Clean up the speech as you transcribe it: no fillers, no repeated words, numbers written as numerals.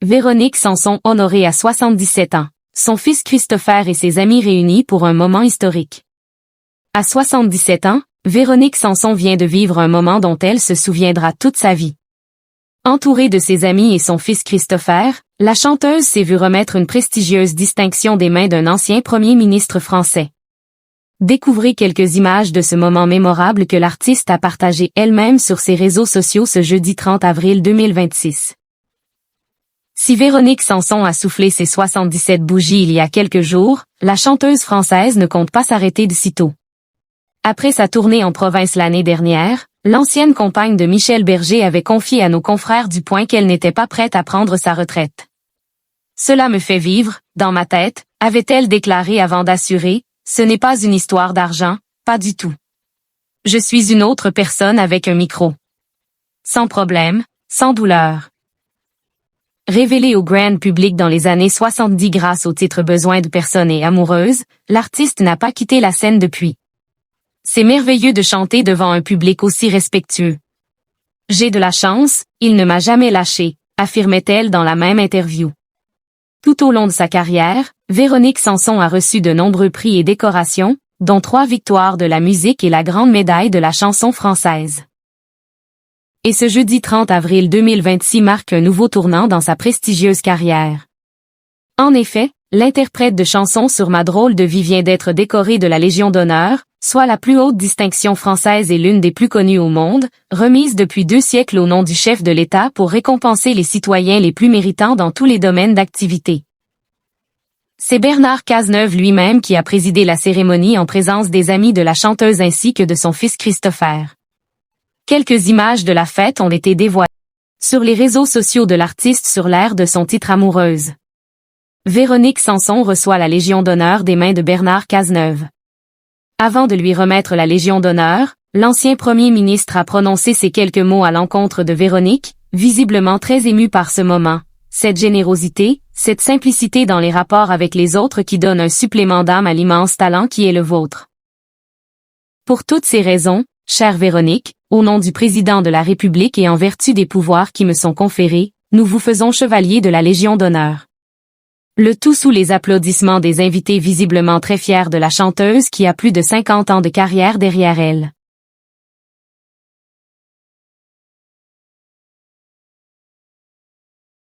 Véronique Sanson honorée à 77 ans. Son fils Christopher et ses amis réunis pour un moment historique. À 77 ans, Véronique Sanson vient de vivre un moment dont elle se souviendra toute sa vie. Entourée de ses amis et son fils Christopher, la chanteuse s'est vue remettre une prestigieuse distinction des mains d'un ancien premier ministre français. Découvrez quelques images de ce moment mémorable que l'artiste a partagé elle-même sur ses réseaux sociaux ce jeudi 30 avril 2026. Si Véronique Sanson a soufflé ses 77 bougies il y a quelques jours, la chanteuse française ne compte pas s'arrêter de sitôt. Après sa tournée en province l'année dernière, l'ancienne compagne de Michel Berger avait confié à nos confrères du Point qu'elle n'était pas prête à prendre sa retraite. Cela me fait vivre, dans ma tête, avait-elle déclaré avant d'assurer, ce n'est pas une histoire d'argent, pas du tout. Je suis une autre personne avec un micro. Sans problème, sans douleur. Révélée au grand public dans les années 70 grâce au titre Besoin de personnes et amoureuse, l'artiste n'a pas quitté la scène depuis. C'est merveilleux de chanter devant un public aussi respectueux. J'ai de la chance, il ne m'a jamais lâché, affirmait-elle dans la même interview. Tout au long de sa carrière, Véronique Sanson a reçu de nombreux prix et décorations, dont 3 victoires de la musique et la grande médaille de la chanson française. Et ce jeudi 30 avril 2026 marque un nouveau tournant dans sa prestigieuse carrière. En effet, l'interprète de chansons sur Ma drôle de vie vient d'être décorée de la Légion d'honneur, soit la plus haute distinction française et l'une des plus connues au monde, remise depuis 2 siècles au nom du chef de l'État pour récompenser les citoyens les plus méritants dans tous les domaines d'activité. C'est Bernard Cazeneuve lui-même qui a présidé la cérémonie en présence des amis de la chanteuse ainsi que de son fils Christopher. Quelques images de la fête ont été dévoilées sur les réseaux sociaux de l'artiste sur l'air de son titre Amoureuse. Véronique Sanson reçoit la Légion d'honneur des mains de Bernard Cazeneuve. Avant de lui remettre la Légion d'honneur, l'ancien premier ministre a prononcé ces quelques mots à l'encontre de Véronique, visiblement très ému par ce moment. Cette générosité, cette simplicité dans les rapports avec les autres qui donne un supplément d'âme à l'immense talent qui est le vôtre. Pour toutes ces raisons, chère Véronique, au nom du président de la République et en vertu des pouvoirs qui me sont conférés, nous vous faisons chevalier de la Légion d'honneur. Le tout sous les applaudissements des invités visiblement très fiers de la chanteuse qui a plus de 50 ans de carrière derrière elle.